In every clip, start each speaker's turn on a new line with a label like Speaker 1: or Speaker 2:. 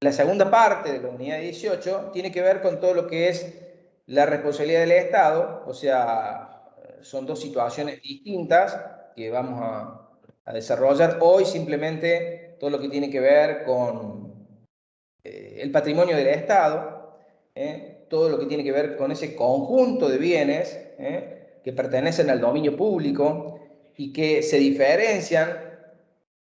Speaker 1: La segunda parte de la unidad 18 tiene que ver con todo lo que es la responsabilidad del Estado, o sea, son dos situaciones distintas que vamos a desarrollar hoy, simplemente todo lo que tiene que ver con el patrimonio del Estado, todo lo que tiene que ver con ese conjunto de bienes que pertenecen al dominio público y que se diferencian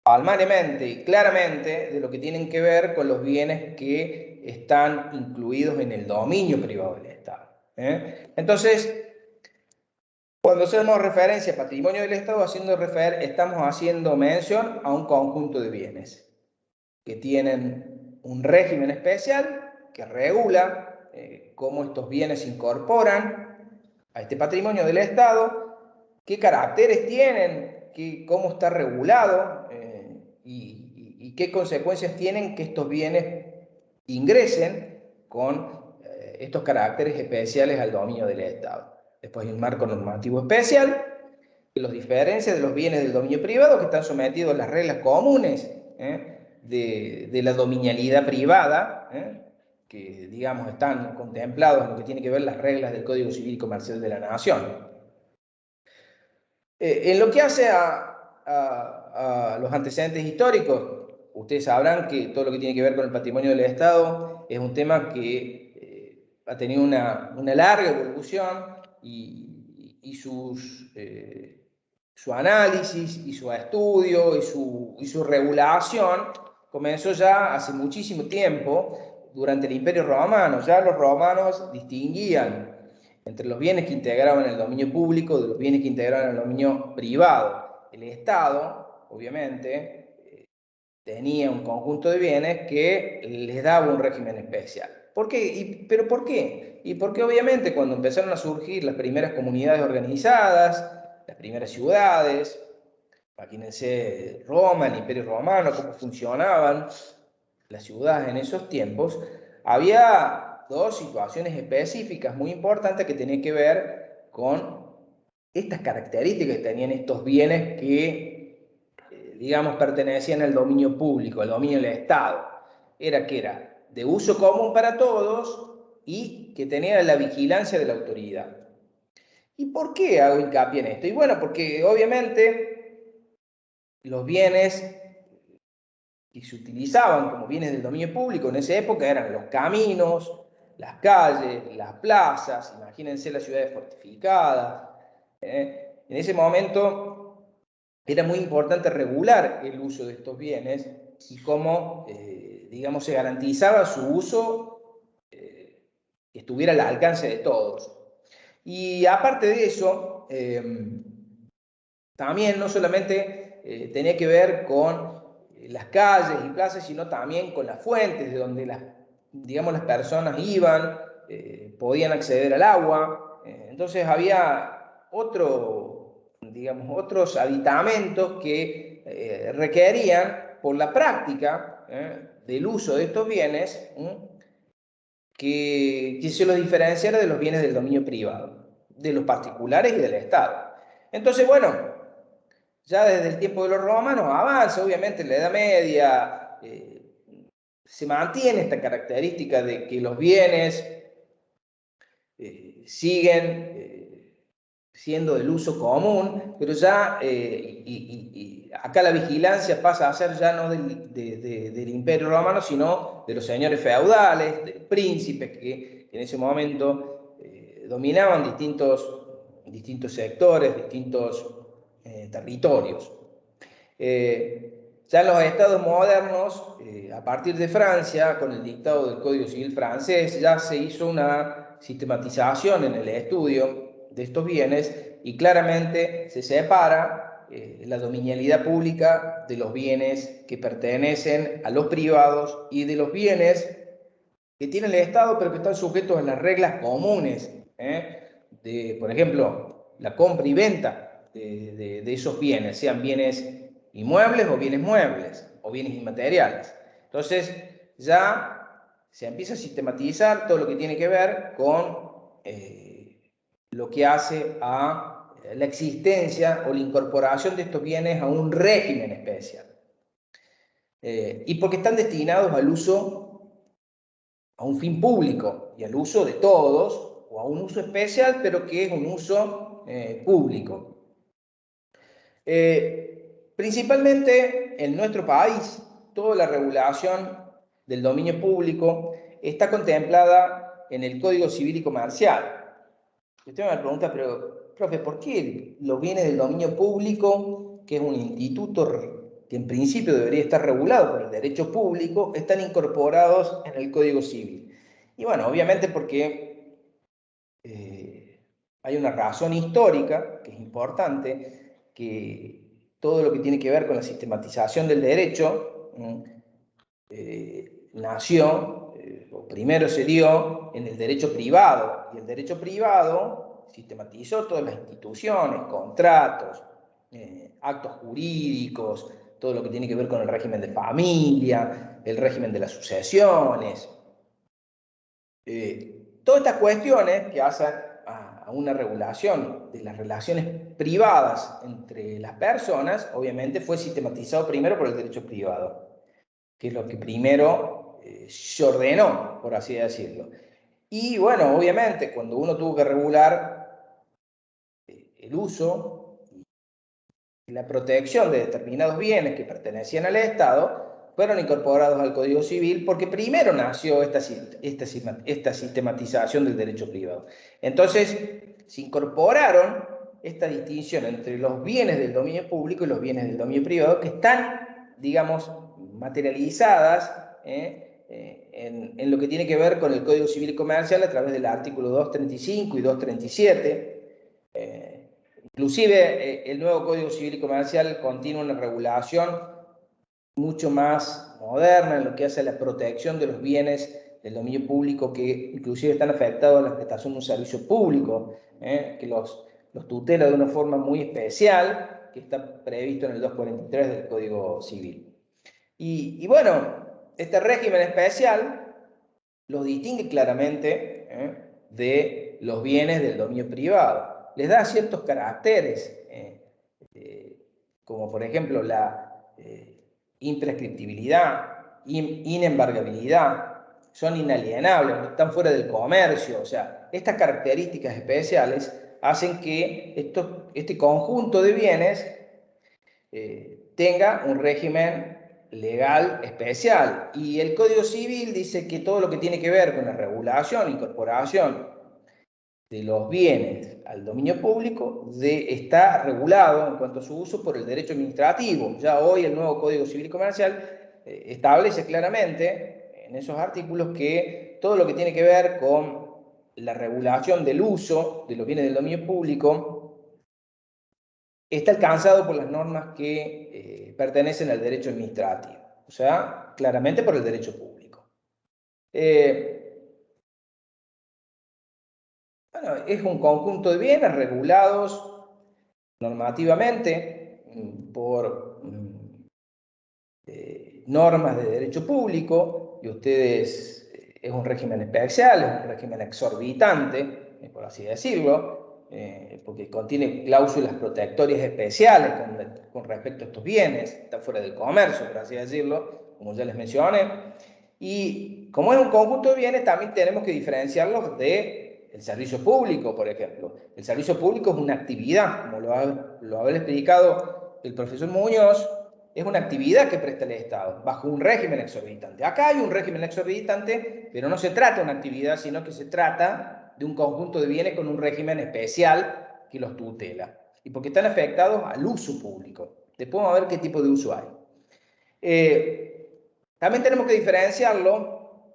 Speaker 1: palmariamente y claramente de lo que tienen que ver con los bienes que están incluidos en el dominio privado del Estado. Entonces, cuando hacemos referencia a patrimonio del Estado, estamos haciendo mención a un conjunto de bienes que tienen un régimen especial que regula cómo estos bienes se incorporan a este patrimonio del Estado, qué caracteres tienen, cómo está regulado y qué consecuencias tienen que estos bienes ingresen con estos caracteres especiales al dominio del Estado. Después hay un marco normativo especial que los diferencia de los bienes del dominio privado que están sometidos a las reglas comunes de la dominialidad privada, que digamos están contemplados en lo que tiene que ver las reglas del Código Civil y Comercial de la Nación. En lo que hace a los antecedentes históricos, ustedes sabrán que todo lo que tiene que ver con el patrimonio del Estado es un tema que ha tenido una larga evolución y su análisis y su estudio y su regulación comenzó ya hace muchísimo tiempo durante el Imperio Romano. Ya los romanos distinguían entre los bienes que integraban el dominio público de los bienes que integraban el dominio privado. El Estado, obviamente, tenía un conjunto de bienes que les daba un régimen especial. ¿Por qué? ¿Pero por qué? Y porque obviamente cuando empezaron a surgir las primeras comunidades organizadas, las primeras ciudades, imagínense Roma, el Imperio Romano, cómo funcionaban las ciudades en esos tiempos, había dos situaciones específicas muy importantes que tenían que ver con estas características que tenían estos bienes que, digamos, pertenecían al dominio público, al dominio del Estado. Era de uso común para todos y que tenía la vigilancia de la autoridad. ¿Y por qué hago hincapié en esto? Y bueno, porque obviamente los bienes que se utilizaban como bienes del dominio público en esa época eran los caminos, las calles, las plazas, imagínense las ciudades fortificadas. En ese momento era muy importante regular el uso de estos bienes y cómo, digamos, se garantizaba su uso que estuviera al alcance de todos. Y aparte de eso, también no solamente tenía que ver con las calles y plazas, sino también con las fuentes de donde digamos, las personas iban, podían acceder al agua. Entonces había digamos, otros aditamentos que requerían, por la práctica del uso de estos bienes, que se los diferenciara de los bienes del dominio privado, de los particulares y del Estado. Entonces, bueno, ya desde el tiempo de los romanos avanza, obviamente en la Edad Media se mantiene esta característica de que los bienes siguen siendo del uso común, pero ya acá la vigilancia pasa a ser ya no del Imperio Romano, sino de los señores feudales, de los príncipes que en ese momento dominaban distintos sectores, distintos territorios. Ya en los estados modernos, a partir de Francia, con el dictado del Código Civil francés, ya se hizo una sistematización en el estudio de estos bienes y claramente se separa la dominialidad pública de los bienes que pertenecen a los privados y de los bienes que tiene el Estado pero que están sujetos a las reglas comunes de, por ejemplo, la compra y venta de esos bienes, sean bienes inmuebles o bienes muebles o bienes inmateriales. Entonces ya se empieza a sistematizar todo lo que tiene que ver con lo que hace a la existencia o la incorporación de estos bienes a un régimen especial. Y porque están destinados al uso a un fin público y al uso de todos, o a un uso especial, pero que es un uso público. Principalmente en nuestro país, toda la regulación del dominio público está contemplada en el Código Civil y Comercial. Usted me pregunta, pero, profe, ¿por qué los bienes del dominio público, que es un instituto que en principio debería estar regulado por el derecho público, están incorporados en el Código Civil? Y bueno, obviamente porque hay una razón histórica que es importante, que todo lo que tiene que ver con la sistematización del derecho nació, o primero se dio en el derecho privado, y el derecho privado sistematizó todas las instituciones, contratos, actos jurídicos, todo lo que tiene que ver con el régimen de familia, el régimen de las sucesiones, todas estas cuestiones que hacen a una regulación de las relaciones privadas entre las personas, obviamente fue sistematizado primero por el derecho privado, que es lo que primero se ordenó, por así decirlo. Y bueno, obviamente, cuando uno tuvo que regular el uso y la protección de determinados bienes que pertenecían al Estado, fueron incorporados al Código Civil porque primero nació esta sistematización del derecho privado. Entonces, se incorporaron esta distinción entre los bienes del dominio público y los bienes del dominio privado, que están, digamos, materializadas en lo que tiene que ver con el Código Civil y Comercial a través del artículo 235 y 237. Inclusive el nuevo Código Civil y Comercial contiene una regulación mucho más moderna en lo que hace a la protección de los bienes del dominio público que inclusive están afectados a la prestación de un servicio público, que los tutela de una forma muy especial, que está previsto en el 243 del Código Civil. Y bueno, este régimen especial los distingue claramente de los bienes del dominio privado. Les da ciertos caracteres, como por ejemplo la imprescriptibilidad, inembargabilidad, son inalienables, están fuera del comercio. O sea, estas características especiales hacen que este conjunto de bienes tenga un régimen legal especial. Y el Código Civil dice que todo lo que tiene que ver con la regulación, incorporación de los bienes al dominio público está regulado en cuanto a su uso por el derecho administrativo. Ya hoy el nuevo Código Civil y Comercial establece claramente en esos artículos que todo lo que tiene que ver con la regulación del uso de los bienes del dominio público está alcanzado por las normas que pertenecen al derecho administrativo, o sea, claramente por el derecho público. Bueno, es un conjunto de bienes regulados normativamente por normas de derecho público, y ustedes es un régimen especial, es un régimen exorbitante, por así decirlo, porque contiene cláusulas protectorias especiales con respecto a estos bienes, está fuera del comercio, por así decirlo, como ya les mencioné. Y como es un conjunto de bienes, también tenemos que diferenciarlos del servicio público, por ejemplo. El servicio público es una actividad, como lo había explicado el profesor Muñoz, es una actividad que presta el Estado, bajo un régimen exorbitante. Acá hay un régimen exorbitante, pero no se trata de una actividad, sino que se trata de un conjunto de bienes con un régimen especial que los tutela. Y porque están afectados al uso público. Después vamos a ver qué tipo de uso hay. También tenemos que diferenciarlo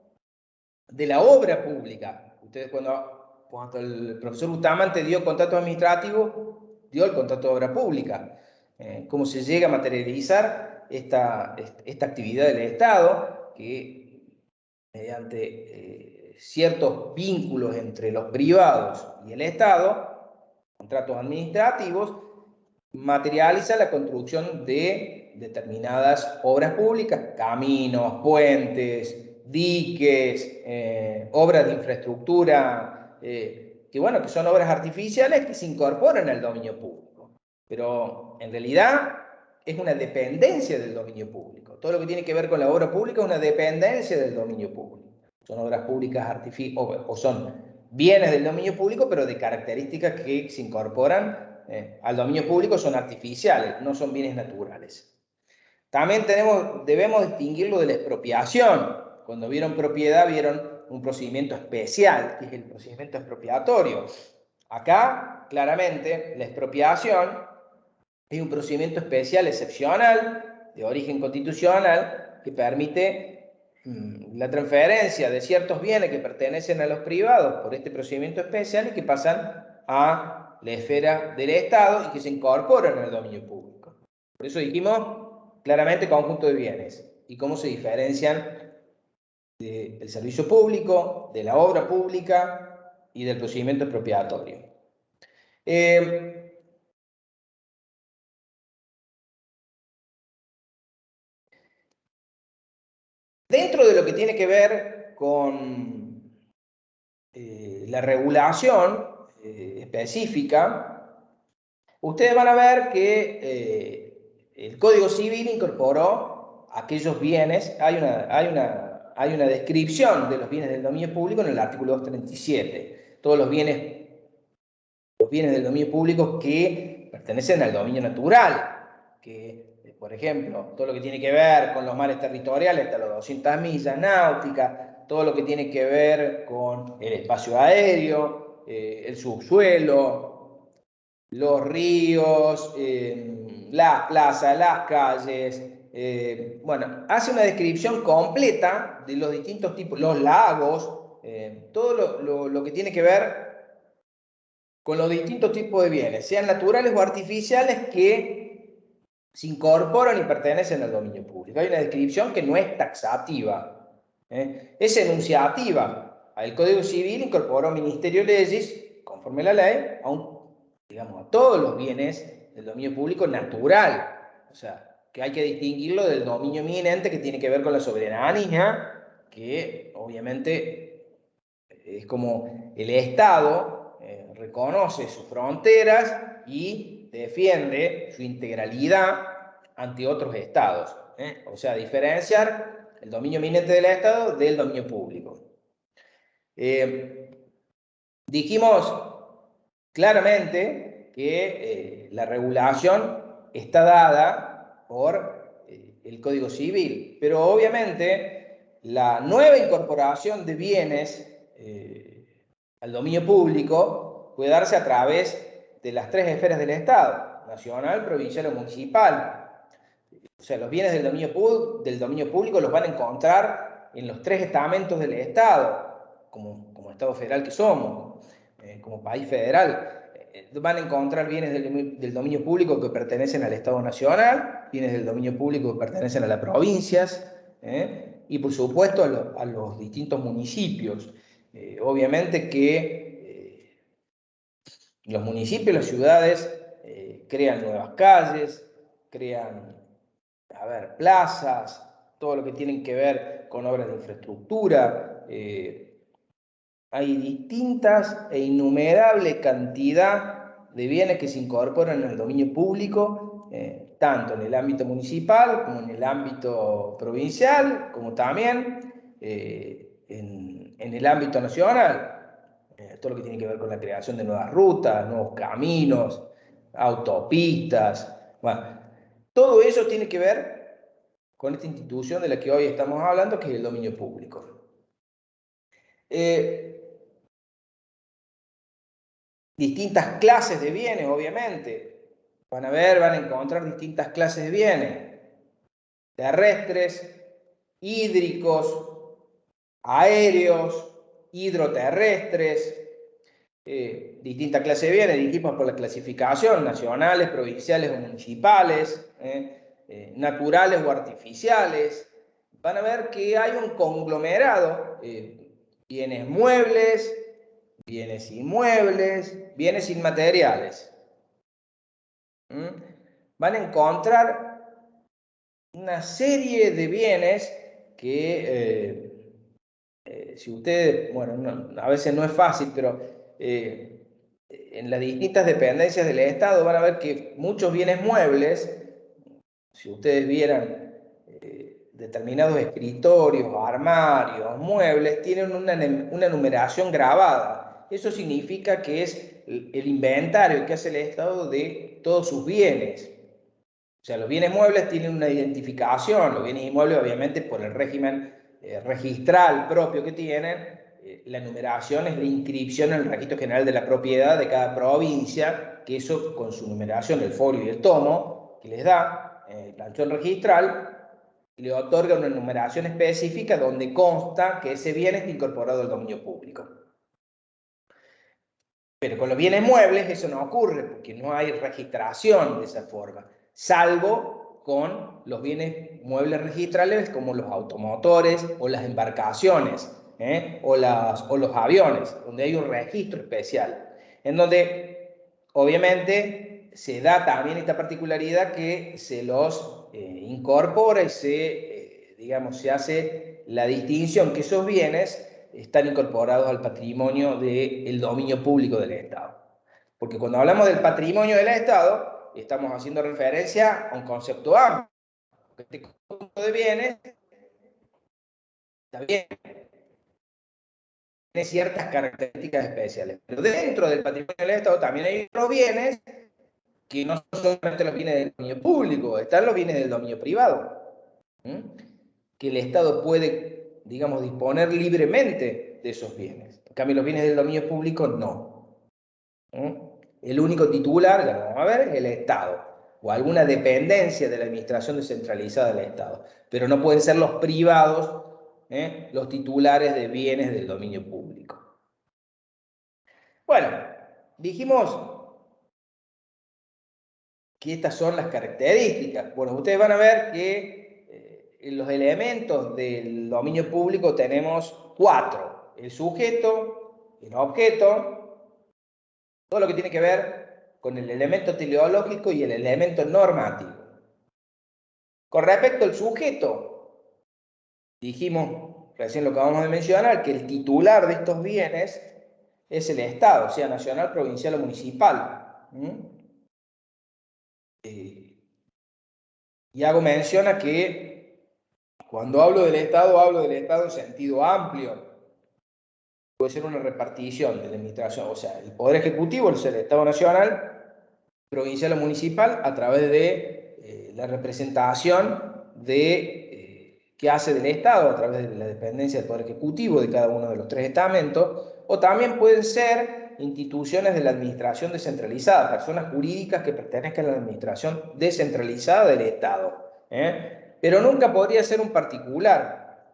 Speaker 1: de la obra pública. Ustedes cuando el profesor Bustamante dio contrato administrativo, dio el contrato de obra pública. Cómo se llega a materializar esta actividad del Estado, que mediante ciertos vínculos entre los privados y el Estado, contratos administrativos, materializa la construcción de determinadas obras públicas, caminos, puentes, diques, obras de infraestructura, que bueno, que son obras artificiales que se incorporan al dominio público, pero en realidad es una dependencia del dominio público. Todo lo que tiene que ver con la obra pública es una dependencia del dominio público. Son obras públicas o son bienes del dominio público, pero de características que se incorporan al dominio público, son artificiales, no son bienes naturales. También debemos distinguirlo de la expropiación. Cuando vieron propiedad, vieron un procedimiento especial, que es el procedimiento expropiatorio. Acá, claramente, la expropiación es un procedimiento especial, excepcional, de origen constitucional, que permite la transferencia de ciertos bienes que pertenecen a los privados por este procedimiento especial y que pasan a la esfera del Estado y que se incorporan al dominio público. Por eso dijimos claramente conjunto de bienes y cómo se diferencian del servicio público, de la obra pública y del procedimiento expropiatorio. Dentro de lo que tiene que ver con la regulación específica, ustedes van a ver que el Código Civil incorporó aquellos bienes, hay una descripción de los bienes del dominio público en el artículo 237. Todos los bienes del dominio público que pertenecen al dominio natural, que, por ejemplo, todo lo que tiene que ver con los mares territoriales, hasta las 200 millas náuticas, todo lo que tiene que ver con el espacio aéreo, el subsuelo, los ríos, las plazas, las calles. Bueno, hace una descripción completa de los distintos tipos, los lagos, todo lo que tiene que ver con los distintos tipos de bienes, sean naturales o artificiales, que se incorporan y pertenecen al dominio público. Hay una descripción que no es taxativa, es enunciativa. El Código Civil incorporó Ministerio de Leyes, conforme a la ley, a todos los bienes del dominio público natural. O sea, que hay que distinguirlo del dominio eminente, que tiene que ver con la soberanía, que obviamente es como el Estado reconoce sus fronteras y defiende su integralidad ante otros estados. O sea, diferenciar el dominio eminente del Estado del dominio público. Dijimos claramente que la regulación está dada por el Código Civil, pero obviamente la nueva incorporación de bienes al dominio público puede darse a través de las tres esferas del Estado: nacional, provincial o municipal. O sea, los bienes del dominio público los van a encontrar en los tres estamentos del Estado, como Estado federal que somos, como país federal. Van a encontrar bienes del dominio público que pertenecen al Estado nacional, bienes del dominio público que pertenecen a las provincias, y por supuesto a los distintos municipios. Obviamente que los municipios, las ciudades, crean nuevas calles, crean, plazas, todo lo que tienen que ver con obras de infraestructura. Hay distintas e innumerable cantidad de bienes que se incorporan en el dominio público, tanto en el ámbito municipal como en el ámbito provincial, como también en el ámbito nacional. Todo lo que tiene que ver con la creación de nuevas rutas, nuevos caminos, autopistas. Bueno, todo eso tiene que ver con esta institución de la que hoy estamos hablando, que es el dominio público. Distintas clases de bienes, obviamente. Van a encontrar distintas clases de bienes: terrestres, hídricos, aéreos, hidroterrestres, distintas clases de bienes, dijimos por la clasificación: nacionales, provinciales o municipales, naturales o artificiales. Van a ver que hay un conglomerado: bienes muebles, bienes inmuebles, bienes inmateriales. Van a encontrar una serie de bienes que, si ustedes, a veces no es fácil, pero en las distintas dependencias del Estado van a ver que muchos bienes muebles, si ustedes vieran determinados escritorios, armarios, muebles, tienen una numeración grabada. Eso significa que es el inventario que hace el Estado de todos sus bienes. O sea, los bienes muebles tienen una identificación, los bienes inmuebles obviamente por el régimen registral propio que tienen, la numeración es la inscripción en el Registro General de la Propiedad de cada provincia, que eso con su numeración, el folio y el tomo, que les da el planchón registral, le otorga una numeración específica donde consta que ese bien está incorporado al dominio público. Pero con los bienes muebles eso no ocurre porque no hay registración de esa forma, salvo con los bienes muebles registrales como los automotores o las embarcaciones o los aviones, donde hay un registro especial, en donde obviamente se da también esta particularidad que se los incorpora y digamos, se hace la distinción que esos bienes están incorporados al patrimonio del dominio público del Estado. Porque cuando hablamos del patrimonio del Estado, estamos haciendo referencia a un concepto amplio. Este conjunto de bienes está bien, tiene ciertas características especiales. Pero dentro del patrimonio del Estado también hay otros bienes que no son solamente los bienes del dominio público, están los bienes del dominio privado, que el Estado puede, digamos, disponer libremente de esos bienes. En cambio, los bienes del dominio público no. El único titular, ya lo vamos a ver, es el Estado o alguna dependencia de la administración descentralizada del Estado, pero no pueden ser los privados los titulares de bienes del dominio público. Bueno, dijimos que estas son las características. Bueno, ustedes van a ver que en los elementos del dominio público tenemos 4. El sujeto, el objeto, todo lo que tiene que ver con el elemento teleológico y el elemento normativo. Con respecto al sujeto, dijimos, recién lo acabamos de mencionar, que el titular de estos bienes es el Estado, sea nacional, provincial o municipal. Y hago mención a que cuando hablo del Estado en sentido amplio. Puede ser una repartición de la administración, o sea, el Poder Ejecutivo es el Estado Nacional, provincial o municipal, a través de la representación que hace del Estado, a través de la dependencia del Poder Ejecutivo de cada uno de los 3 estamentos, o también pueden ser instituciones de la administración descentralizada, personas jurídicas que pertenezcan a la administración descentralizada del Estado. Pero nunca podría ser un particular.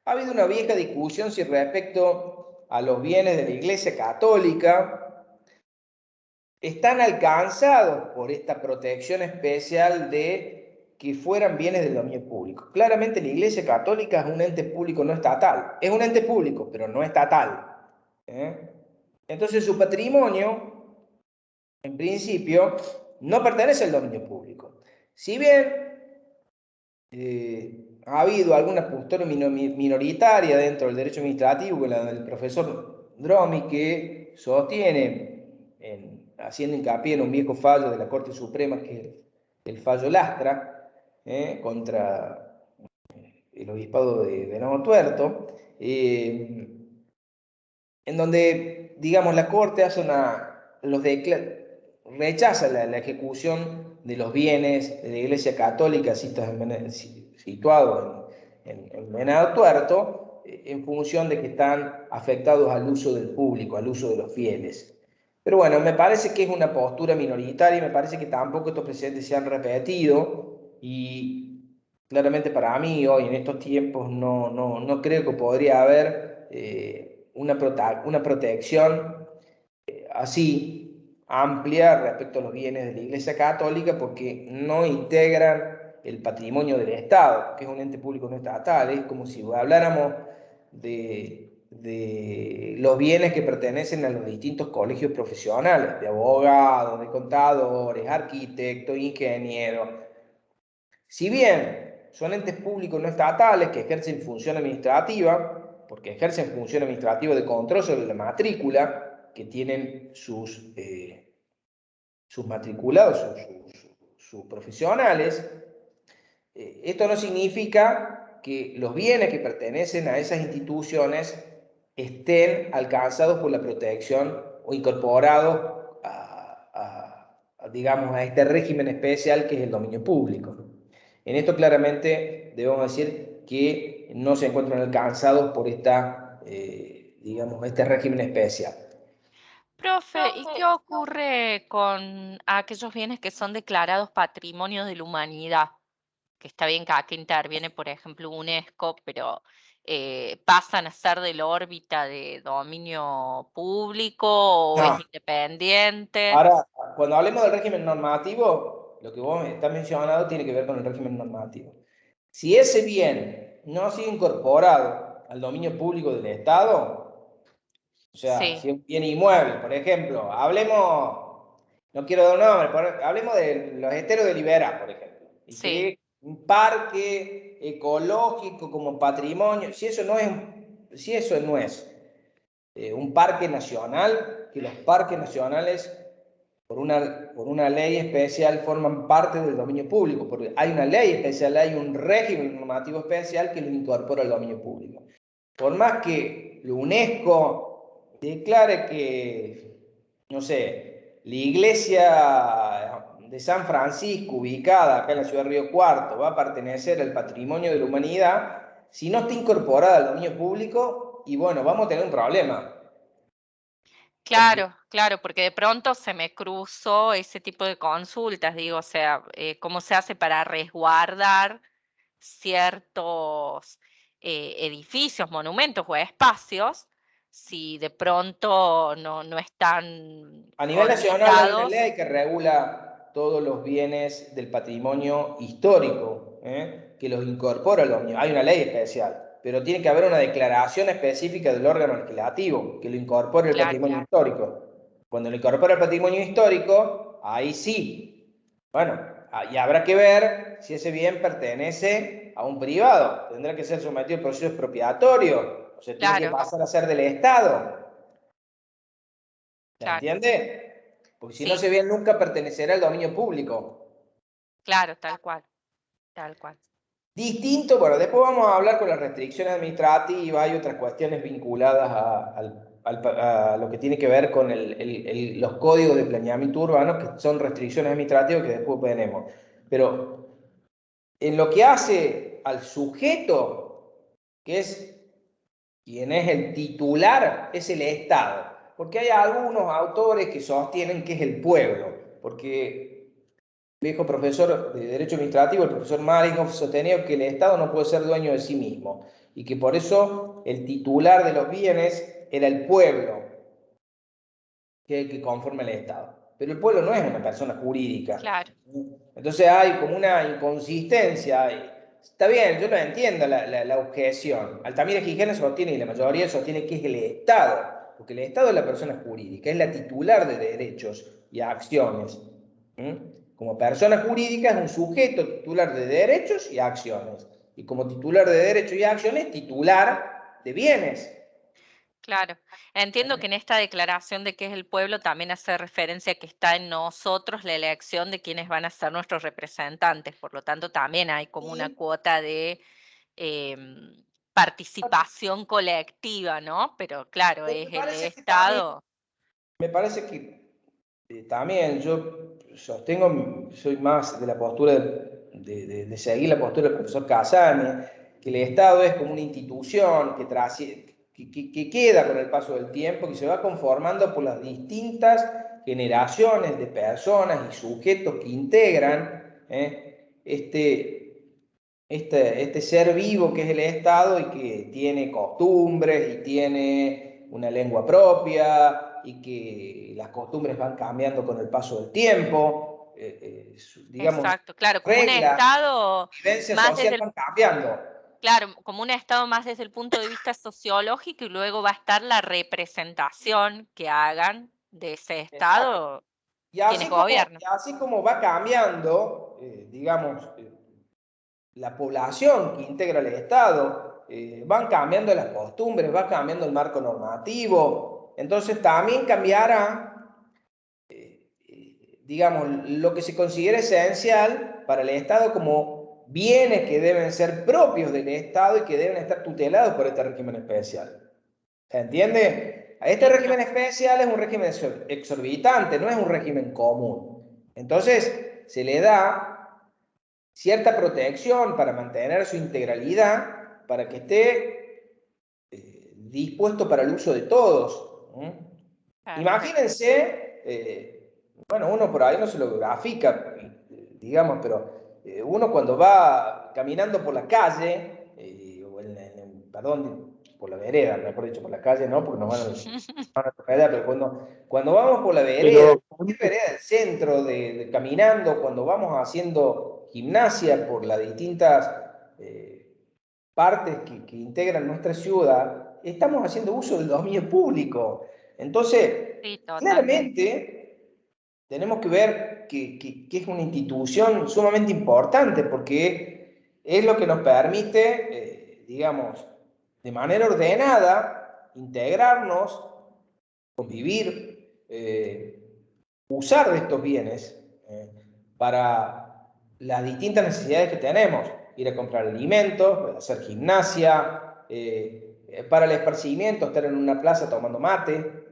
Speaker 1: Ha habido una vieja discusión si respecto a los bienes de la Iglesia Católica están alcanzados por esta protección especial de que fueran bienes del dominio público. Claramente la Iglesia Católica es un ente público no estatal. Es un ente público, pero no estatal. Entonces su patrimonio, en principio, no pertenece al dominio público. Si bien ha habido alguna postura minoritaria dentro del derecho administrativo, con la del profesor Dromi, que sostiene, haciendo hincapié en un viejo fallo de la Corte Suprema, que es el fallo Lastra, contra el obispado de Nuevo Tuerto, en donde, digamos, la Corte hace rechaza la ejecución de los bienes de la Iglesia Católica situados en Venado Tuerto, en función de que están afectados al uso del público, al uso de los fieles. Pero bueno, me parece que es una postura minoritaria y me parece que tampoco estos precedentes se han repetido y claramente para mí hoy en estos tiempos no creo que podría haber una protección así amplia respecto a los bienes de la Iglesia Católica porque no integran el patrimonio del Estado, que es un ente público no estatal. Es como si habláramos de los bienes que pertenecen a los distintos colegios profesionales, de abogados, de contadores, arquitectos, ingenieros. Si bien son entes públicos no estatales que ejercen función administrativa, porque ejercen función administrativa de control sobre la matrícula, que tienen sus matriculados, sus profesionales, esto no significa que los bienes que pertenecen a esas instituciones estén alcanzados por la protección o incorporados digamos, a este régimen especial que es el dominio público. En esto claramente debemos decir que no se encuentran alcanzados por digamos, este régimen especial.
Speaker 2: Profe, ¿y qué ocurre con aquellos bienes que son declarados patrimonio de la humanidad? Que está bien que aquí interviene, por ejemplo, UNESCO, pero pasan a ser de la órbita de dominio público o es
Speaker 1: No,
Speaker 2: independiente.
Speaker 1: ahora, cuando hablemos del régimen normativo, lo que vos estás mencionando tiene que ver con el régimen normativo. Si ese bien no ha sido incorporado al dominio público del Estado, o sea,
Speaker 2: Sí,
Speaker 1: si es un bien inmueble, por ejemplo, hablemos, no quiero dar un nombre, hablemos de los esteros de Liberá, por ejemplo, y
Speaker 2: sí,
Speaker 1: que un parque ecológico como patrimonio, si eso no es un parque nacional, que los parques nacionales por una ley especial forman parte del dominio público, porque hay una ley especial, hay un régimen normativo especial que los incorpora al dominio público. Por más que la UNESCO declare que, no sé, la iglesia de San Francisco, ubicada acá en la ciudad de Río Cuarto, va a pertenecer al patrimonio de la humanidad, si no está incorporada al dominio público, y bueno, vamos a tener un problema. Porque
Speaker 2: claro, claro, porque de pronto se me cruzó ese tipo de consultas, digo, o sea, ¿cómo se hace para resguardar ciertos edificios, monumentos o espacios si de pronto no están
Speaker 1: a nivel nacional hay una
Speaker 2: orbitados?
Speaker 1: ley que regula todos los bienes del patrimonio histórico, que los incorpora al dominio. Hay una ley especial, pero tiene que haber una declaración específica del órgano legislativo que lo incorpore el
Speaker 2: Claro,
Speaker 1: patrimonio histórico. Cuando lo incorpora el patrimonio histórico, ahí sí. Bueno, y habrá que ver si ese bien pertenece a un privado. Tendrá que ser sometido al proceso expropiatorio, o sea, tiene que
Speaker 2: claro,
Speaker 1: pasar a ser del Estado. ¿Se
Speaker 2: claro,
Speaker 1: entiende? Porque si no,
Speaker 2: sí,
Speaker 1: ese bien nunca pertenecerá al dominio público.
Speaker 2: claro, tal cual, tal cual.
Speaker 1: Distinto, bueno, después vamos a hablar con las restricciones administrativas y otras cuestiones vinculadas a lo que tiene que ver con los códigos de planeamiento urbano, que son restricciones administrativas que después tenemos. Pero en lo que hace al sujeto, que es quien es el titular, es el Estado. Porque hay algunos autores que sostienen que es el pueblo, porque viejo profesor de Derecho Administrativo, el profesor Marinov, sostenía que el Estado no puede ser dueño de sí mismo y que por eso el titular de los bienes era el pueblo, que es el que conforma el Estado. Pero el pueblo no es una persona jurídica.
Speaker 2: Claro,
Speaker 1: Entonces hay como una inconsistencia. Está bien, yo lo entiendo la objeción. Altamira Gijena sostiene, y la mayoría sostiene que es el Estado, porque el Estado es la persona jurídica, es la titular de derechos y acciones. Como persona jurídica es un sujeto titular de derechos y acciones. Y como titular de derechos y acciones, titular de bienes.
Speaker 2: claro. Entiendo que en esta declaración de que es el pueblo también hace referencia a que está en nosotros la elección de quienes van a ser nuestros representantes, por lo tanto también hay como una
Speaker 1: Y
Speaker 2: cuota de participación colectiva, ¿no? Pero claro,
Speaker 1: me
Speaker 2: es el
Speaker 1: parece que también,
Speaker 2: Estado.
Speaker 1: me parece que también yo sostengo, soy más de la postura de seguir la postura del profesor Casani, que el Estado es como una institución que queda con el paso del tiempo, que se va conformando por las distintas generaciones de personas y sujetos que integran este ser vivo que es el Estado y que tiene costumbres y tiene una lengua propia y que las costumbres van cambiando con el paso del tiempo, digamos,
Speaker 2: Exacto, claro, como un
Speaker 1: reglas,
Speaker 2: Estado
Speaker 1: vivencias
Speaker 2: más
Speaker 1: sociales van cambiando.
Speaker 2: claro, como un Estado más desde el punto de vista sociológico y luego va a estar la representación que hagan de ese
Speaker 1: Exacto.
Speaker 2: Estado quienes gobiernan.
Speaker 1: Y así como va cambiando, digamos, la población que integra el Estado, van cambiando las costumbres, va cambiando el marco normativo, entonces también cambiará, digamos, lo que se considera esencial para el Estado como bienes que deben ser propios del Estado y que deben estar tutelados por este régimen especial. ¿Se entiende? Este régimen especial es un régimen exorbitante, no es un régimen común. Entonces, se le da cierta protección para mantener su integralidad, para que esté dispuesto para el uso de todos. Imagínense, bueno, uno por ahí no se lo grafica, digamos, pero uno cuando va caminando por la calle, perdón, por la vereda, mejor dicho, por la calle, no, porque nos van a atropellar, pero cuando vamos por la vereda, cualquier vereda del centro, caminando, cuando vamos haciendo gimnasia por las distintas partes que integran nuestra ciudad, estamos haciendo uso del dominio público. Entonces,
Speaker 2: Sí,
Speaker 1: claramente, tenemos que ver que es una institución sumamente importante porque es lo que nos permite, digamos, de manera ordenada, integrarnos, convivir, usar de estos bienes para las distintas necesidades que tenemos. Ir a comprar alimentos, hacer gimnasia, para el esparcimiento, estar en una plaza tomando mate,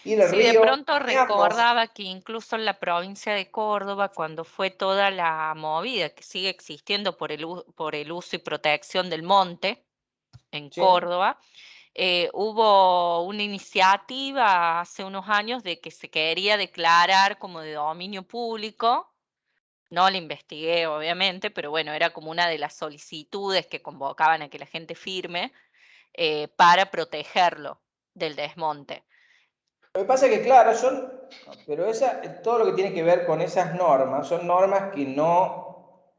Speaker 1: ir al
Speaker 2: Sí, de
Speaker 1: río,
Speaker 2: pronto
Speaker 1: bañarnos.
Speaker 2: recordaba que incluso en la provincia de Córdoba, cuando fue toda la movida que sigue existiendo por el uso y protección del monte en
Speaker 1: Sí.
Speaker 2: Córdoba, hubo una iniciativa hace unos años de que se quería declarar como de dominio público. No la investigué, obviamente, pero bueno, era como una de las solicitudes que convocaban a que la gente firme para protegerlo del desmonte.
Speaker 1: Lo que pasa es que, claro, pero todo lo que tiene que ver con esas normas, son normas que no,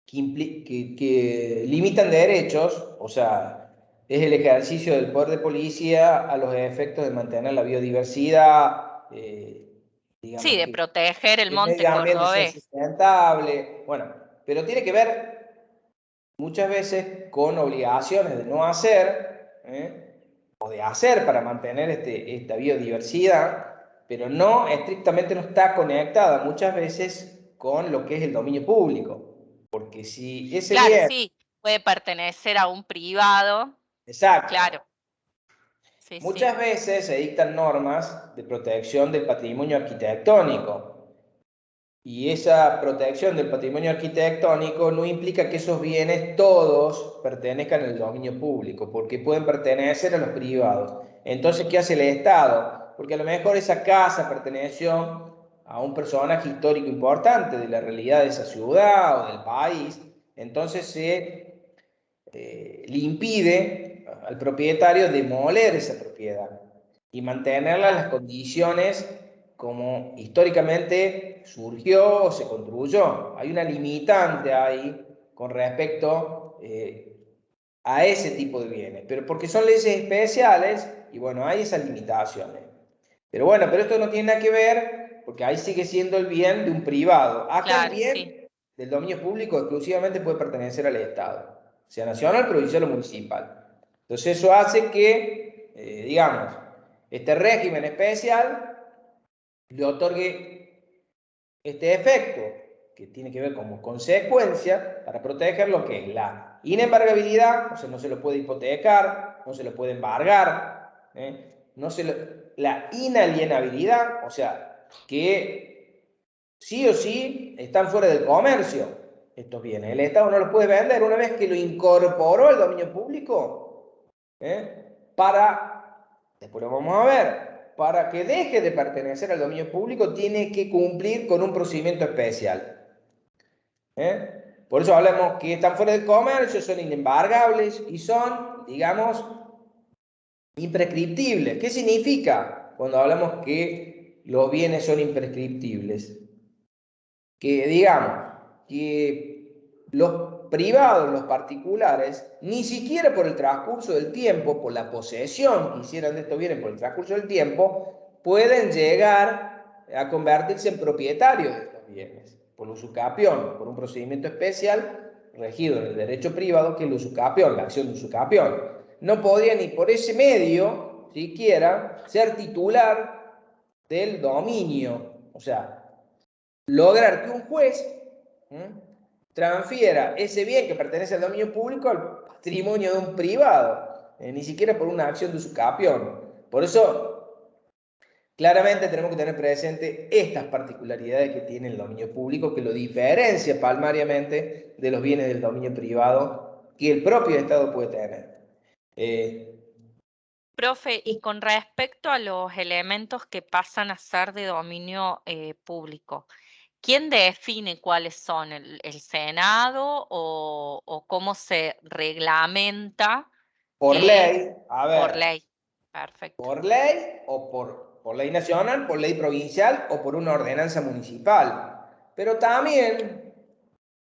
Speaker 1: que limitan derechos, o sea, es el ejercicio del poder de policía a los efectos de mantener la biodiversidad,
Speaker 2: Sí,
Speaker 1: digamos,
Speaker 2: de
Speaker 1: que
Speaker 2: proteger el
Speaker 1: el
Speaker 2: monte
Speaker 1: medio ambiente sea
Speaker 2: cordobés.
Speaker 1: sustentable, bueno, pero tiene que ver muchas veces con obligaciones de no hacer, o de hacer para mantener esta biodiversidad, pero no estrictamente no está conectada muchas veces con lo que es el dominio público. Porque si ese
Speaker 2: Claro,
Speaker 1: bien,
Speaker 2: sí, puede pertenecer a un privado,
Speaker 1: exacto,
Speaker 2: claro, sí, sí.
Speaker 1: muchas veces se dictan normas de protección del patrimonio arquitectónico. Y esa protección del patrimonio arquitectónico no implica que esos bienes todos pertenezcan al dominio público, porque pueden pertenecer a los privados. Entonces, ¿qué hace el Estado? Porque a lo mejor esa casa perteneció a un personaje histórico importante de la realidad de esa ciudad o del país. Entonces le impide al propietario demoler esa propiedad y mantenerla en las condiciones como históricamente surgió o se construyó. Hay una limitante ahí con respecto a ese tipo de bienes, pero porque son leyes especiales y bueno, hay esas limitaciones. Pero bueno, pero esto no tiene nada que ver porque ahí sigue siendo el bien de un privado. Acá el
Speaker 2: Claro, sí.
Speaker 1: bien del dominio público exclusivamente puede pertenecer al Estado, sea nacional, provincial o municipal. Entonces eso hace que, digamos, este régimen especial le otorgue este efecto que tiene que ver como consecuencia para proteger lo que es la inembargabilidad, o sea, no se lo puede hipotecar, no se lo puede embargar, no se lo, la inalienabilidad, o sea, que sí o sí están fuera del comercio estos bienes. El Estado no los puede vender una vez que lo incorporó al dominio público, después lo vamos a ver, para que deje de pertenecer al dominio público tiene que cumplir con un procedimiento especial. Por eso hablamos que están fuera del comercio, son inembargables y son, digamos, imprescriptibles. ¿Qué significa cuando hablamos que los bienes son imprescriptibles? Que digamos que los privados, los particulares, ni siquiera por el transcurso del tiempo, por la posesión que hicieran de estos bienes por el transcurso del tiempo, pueden llegar a convertirse en propietarios de estos bienes, por usucapión, por un procedimiento especial regido en el derecho privado que es el usucapión, la acción de usucapión. No podría ni por ese medio, siquiera, ser titular del dominio, o sea, lograr que un juez transfiera ese bien que pertenece al dominio público al patrimonio de un privado, ni siquiera por una acción de usucapión. Por eso, claramente tenemos que tener presente estas particularidades que tiene el dominio público, que lo diferencia palmariamente de los bienes del dominio privado que el propio Estado puede tener.
Speaker 2: Profe, y con respecto a los elementos que pasan a ser de dominio público, ¿quién define cuáles son? ¿El Senado o cómo se reglamenta
Speaker 1: Por
Speaker 2: que
Speaker 1: ley, a
Speaker 2: por
Speaker 1: ver,
Speaker 2: ley? Perfecto.
Speaker 1: por ley o por ley nacional, por ley provincial o por una ordenanza municipal. Pero también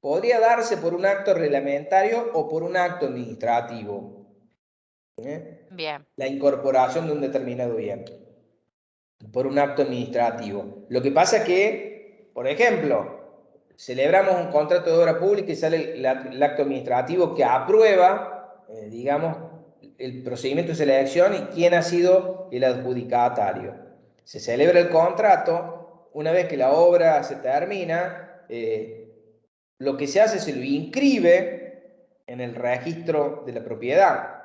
Speaker 1: podría darse por un acto reglamentario o por un acto administrativo.
Speaker 2: Bien.
Speaker 1: La incorporación de un determinado bien por un acto administrativo. Lo que pasa es que, por ejemplo, celebramos un contrato de obra pública y sale el acto administrativo que aprueba, digamos, el procedimiento de selección y quién ha sido el adjudicatario. Se celebra el contrato, una vez que la obra se termina, lo que se hace se lo inscribe en el registro de la propiedad.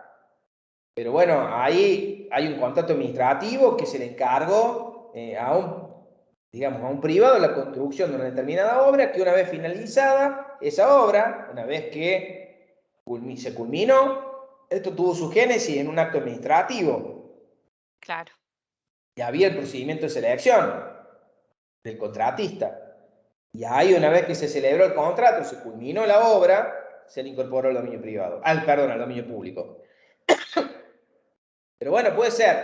Speaker 1: Pero bueno, ahí hay un contrato administrativo que se le encargó digamos, a un privado la construcción de una determinada obra, que una vez finalizada esa obra, una vez que se culminó, esto tuvo su génesis en un acto administrativo.
Speaker 2: Claro.
Speaker 1: Y había el procedimiento de selección del contratista. Y ahí, una vez que se celebró el contrato, se culminó la obra, se le incorporó al dominio privado. Al dominio público. Pero bueno, puede ser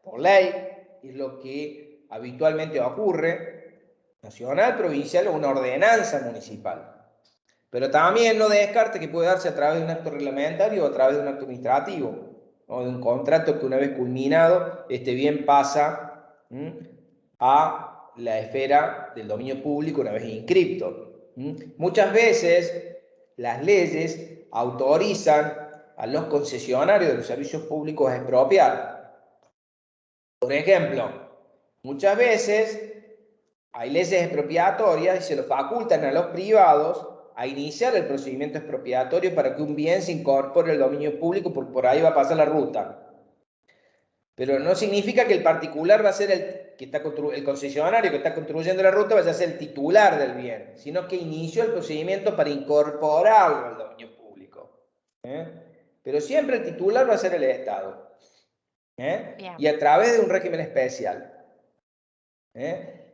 Speaker 1: por ley, es lo que habitualmente ocurre, nacional, provincial o una ordenanza municipal. Pero también no descarte que puede darse a través de un acto reglamentario o a través de un acto administrativo, o de un contrato que una vez culminado, este bien pasa a la esfera del dominio público una vez inscripto. Muchas veces las leyes autorizan a los concesionarios de los servicios públicos a expropiar. Por ejemplo, muchas veces hay leyes expropiatorias y se lo facultan a los privados a iniciar el procedimiento expropiatorio para que un bien se incorpore al dominio público, porque por ahí va a pasar la ruta. Pero no significa que el particular va a ser el concesionario que está construyendo la ruta vaya a ser el titular del bien, sino que inició el procedimiento para incorporarlo al dominio público. Pero siempre el titular va a ser el Estado. Y a través de un régimen especial.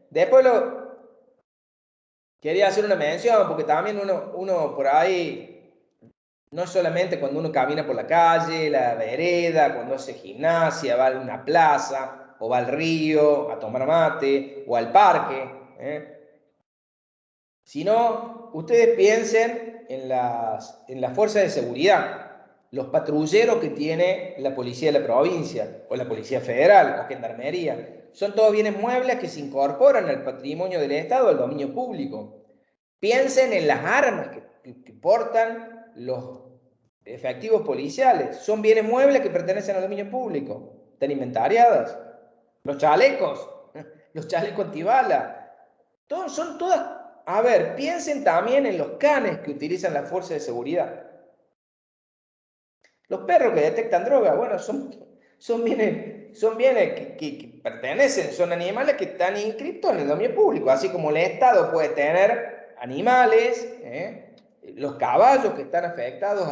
Speaker 1: Después quería hacer una mención, porque también uno por ahí, no es solamente cuando uno camina por la calle, la vereda, cuando hace gimnasia, va a una plaza, o va al río a tomar mate, o al parque, sino ustedes piensen en las fuerzas de seguridad, los patrulleros que tiene la policía de la provincia, o la policía federal, o gendarmería. Son todos bienes muebles que se incorporan al patrimonio del Estado, al dominio público. Piensen en las armas que portan los efectivos policiales. Son bienes muebles que pertenecen al dominio público. Están inventariadas. Los chalecos antibala. Son todas. A ver, piensen también en los canes que utilizan las fuerzas de seguridad. Los perros que detectan droga, bueno, son bienes que pertenecen, son animales que están inscritos en el dominio público, así como el Estado puede tener animales, los caballos que están afectados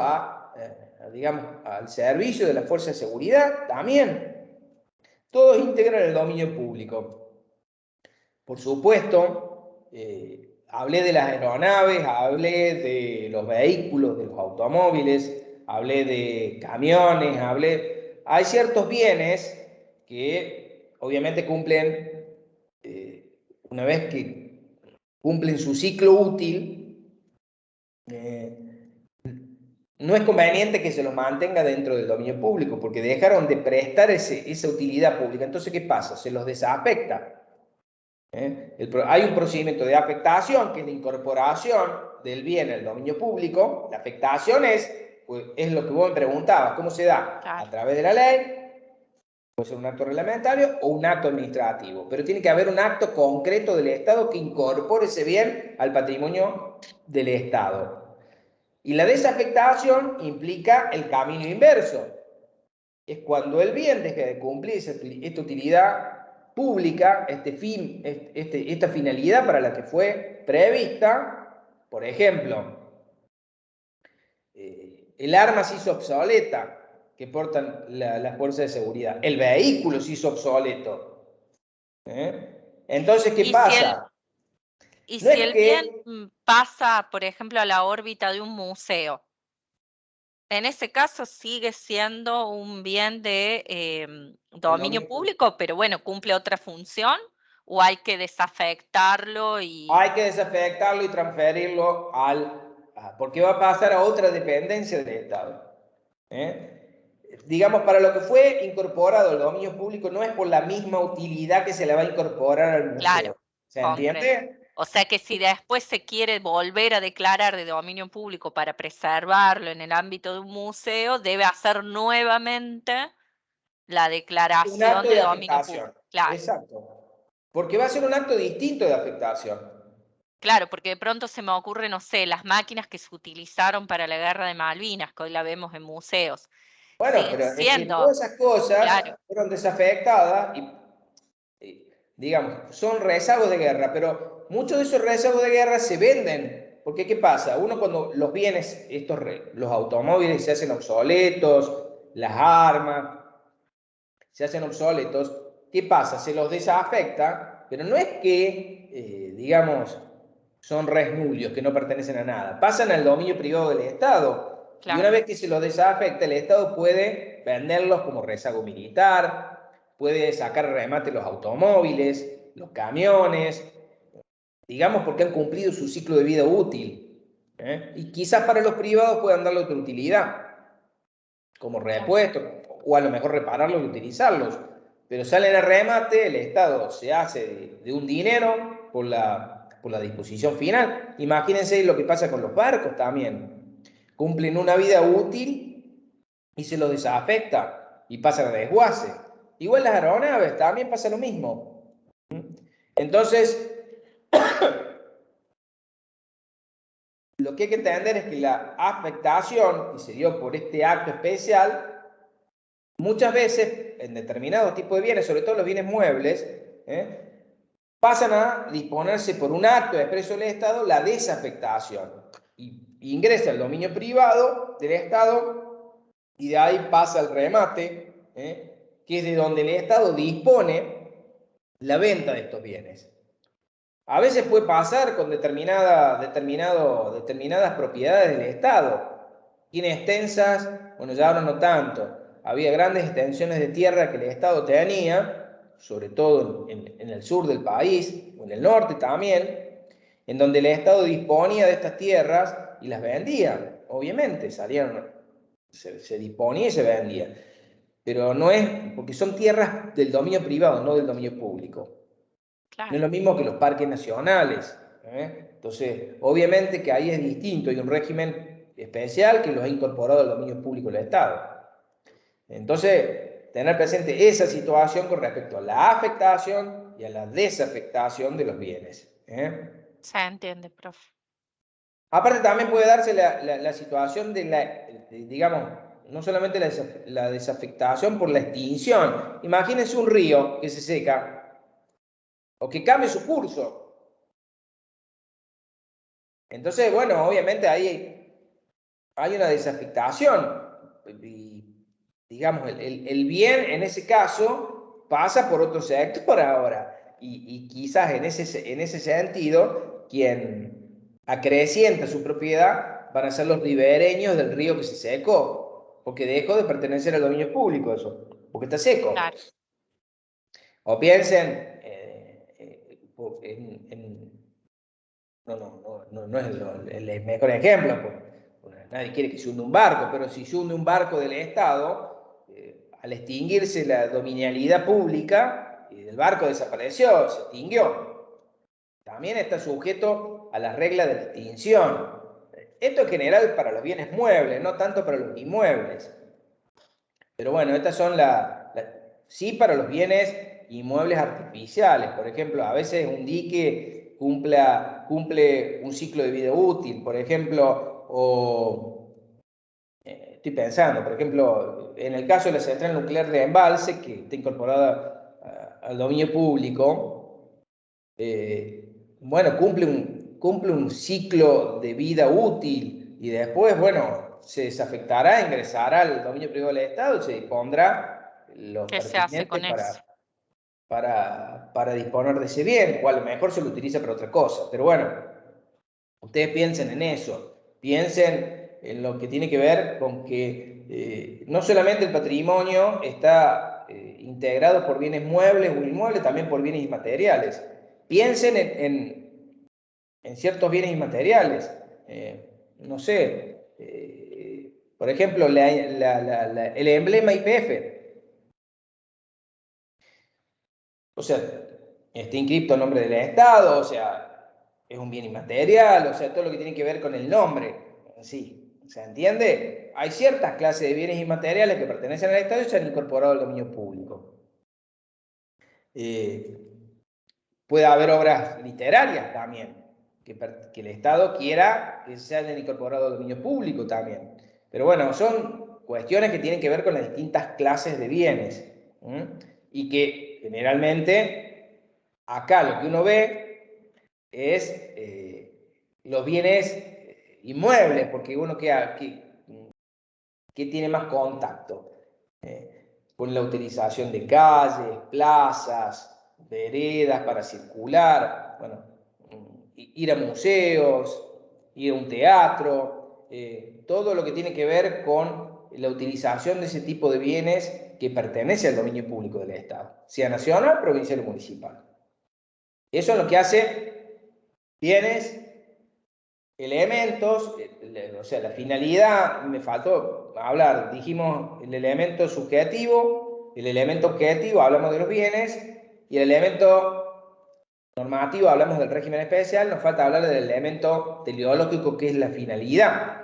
Speaker 1: digamos, al servicio de la fuerza de seguridad, también. Todos integran el dominio público. Por supuesto, hablé de las aeronaves, hablé de los vehículos, de los automóviles, hablé de camiones, hay ciertos bienes que obviamente cumplen, una vez que cumplen su ciclo útil, no es conveniente que se los mantenga dentro del dominio público, porque dejaron de prestar esa utilidad pública. Entonces, ¿qué pasa? Se los desafecta. Hay un procedimiento de afectación, que es la incorporación del bien al dominio público. La afectación es lo que vos me preguntabas, ¿cómo se da?
Speaker 2: Claro.
Speaker 1: A través de la ley, Puede ser un acto reglamentario o un acto administrativo, pero tiene que haber un acto concreto del Estado que incorpore ese bien al patrimonio del Estado. Y la desafectación implica el camino inverso. Es cuando el bien deja de cumplir esta utilidad pública, esta finalidad para la que fue prevista. Por ejemplo, el arma se hizo obsoleta que portan las fuerzas de seguridad. El vehículo se hizo obsoleto. Entonces, ¿qué pasa?
Speaker 2: Y
Speaker 1: No
Speaker 2: si
Speaker 1: es
Speaker 2: el bien
Speaker 1: que...
Speaker 2: pasa, por ejemplo, a la órbita de un museo, en ese caso sigue siendo un bien de dominio público, pero bueno, cumple otra función, o hay que desafectarlo y...
Speaker 1: Hay que desafectarlo y transferirlo porque va a pasar a otra dependencia del Estado. Digamos, para lo que fue incorporado al dominio público no es por la misma utilidad que se le va a incorporar al museo.
Speaker 2: Claro,
Speaker 1: ¿Se
Speaker 2: comprendo.
Speaker 1: entiende?
Speaker 2: O sea que si después se quiere volver a declarar de dominio público para preservarlo en el ámbito de un museo, debe hacer nuevamente la
Speaker 1: Un
Speaker 2: declaración
Speaker 1: acto
Speaker 2: de
Speaker 1: de
Speaker 2: dominio
Speaker 1: afectación.
Speaker 2: público. Claro,
Speaker 1: Exacto. Porque va a ser un acto distinto de afectación.
Speaker 2: claro, porque de pronto se me ocurre, no sé, las máquinas que se utilizaron para la guerra de Malvinas, que hoy la vemos en museos,
Speaker 1: Bueno,
Speaker 2: siguen
Speaker 1: pero es que
Speaker 2: siendo,
Speaker 1: todas esas cosas
Speaker 2: claro,
Speaker 1: fueron desafectadas y, digamos, son rezagos de guerra, pero muchos de esos rezagos de guerra se venden. Porque, ¿qué pasa? Uno cuando los bienes, los automóviles se hacen obsoletos, las armas se hacen obsoletos, ¿qué pasa? Se los desafecta, pero no es que, digamos, son res nullius, que no pertenecen a nada. Pasan al dominio privado del Estado. Y una
Speaker 2: claro.
Speaker 1: vez que se los desafecta, el Estado puede venderlos como rezago militar, puede sacar remate los automóviles, los camiones, digamos porque han cumplido su ciclo de vida útil. Y quizás para los privados puedan darle otra utilidad, como
Speaker 2: Claro.
Speaker 1: repuesto, o a lo mejor repararlos y utilizarlos. Pero salen a remate, el Estado se hace de un dinero por la disposición final. Imagínense lo que pasa con los barcos también. Cumplen una vida útil y se los desafecta y pasan a desguace. Igual las aeronaves también pasa lo mismo. Entonces, lo que hay que entender es que la afectación, y se dio por este acto especial, muchas veces en determinados tipos de bienes, sobre todo los bienes muebles, pasan a disponerse por un acto expreso del Estado la desafectación. Y ingresa al dominio privado del Estado y de ahí pasa al remate, que es de donde el Estado dispone la venta de estos bienes. A veces puede pasar con determinadas propiedades del Estado. Tiene extensas, bueno, ya ahora no tanto. Había grandes extensiones de tierra que el Estado tenía, sobre todo en el sur del país, o en el norte también, en donde el Estado disponía de estas tierras y las vendía. Obviamente, se disponía y se vendía. Pero no es, porque son tierras del dominio privado, no del dominio público. No
Speaker 2: Claro.
Speaker 1: es lo mismo que los parques nacionales. Entonces, obviamente que ahí es distinto, hay un régimen especial que los ha incorporado al dominio público del Estado. Entonces, tener presente esa situación con respecto a la afectación y a la desafectación de los bienes.
Speaker 2: Se entiende, profe.
Speaker 1: Aparte, también puede darse la situación digamos, no solamente la desafectación por la extinción. Imagínense un río que se seca o que cambie su curso. Entonces, bueno, obviamente ahí hay una desafectación. Y, digamos, el bien en ese caso pasa por otro sector ahora. Y quizás en ese sentido, quien acrecienta su propiedad van a ser los ribereños del río que se secó, porque dejó de pertenecer al dominio público eso, porque está seco.
Speaker 2: Claro.
Speaker 1: O piensen no es el mejor ejemplo, porque nadie quiere que se hunda un barco, pero si se hunde un barco del Estado, al extinguirse la dominialidad pública, el barco desapareció, se extinguió. También está sujeto a las reglas de la extinción. Esto es general para los bienes muebles, no tanto para los inmuebles. Pero bueno, estas son sí para los bienes inmuebles artificiales. Por ejemplo, a veces un dique cumple un ciclo de vida útil, por ejemplo, o estoy pensando, por ejemplo, en el caso de la central nuclear de embalse, que está incorporada al dominio público, bueno, cumple un ciclo de vida útil y después, bueno, se desafectará, ingresará al dominio privado del Estado y se dispondrá lo
Speaker 2: ¿Qué se hace
Speaker 1: pertinente
Speaker 2: con eso?
Speaker 1: para disponer de ese bien, o a lo mejor se lo utiliza para otra cosa. Pero bueno, ustedes piensen en eso, piensen en lo que tiene que ver con que no solamente el patrimonio está integrado por bienes muebles o inmuebles, también por bienes inmateriales. Piensen en ciertos bienes inmateriales. No sé, por ejemplo, el emblema YPF. O sea, está inscripto a nombre del Estado, o sea, es un bien inmaterial, o sea, todo lo que tiene que ver con el nombre en sí. ¿Se entiende? Hay ciertas clases de bienes inmateriales que pertenecen al Estado y se han incorporado al dominio público. Puede haber obras literarias también, que el Estado quiera que se hayan incorporado al dominio público también. Pero bueno, son cuestiones que tienen que ver con las distintas clases de bienes. Y que generalmente acá lo que uno ve es los bienes inmuebles, porque uno que tiene más contacto con la utilización de calles, plazas, veredas para circular, bueno, ir a museos, ir a un teatro, todo lo que tiene que ver con la utilización de ese tipo de bienes que pertenece al dominio público del Estado, sea nacional, provincial o municipal. Eso es lo que hace bienes, elementos, o sea, la finalidad, me faltó hablar, dijimos el elemento subjetivo, el elemento objetivo, hablamos de los bienes, y el elemento normativo, hablamos del régimen especial, nos falta hablar del elemento teleológico, que es la finalidad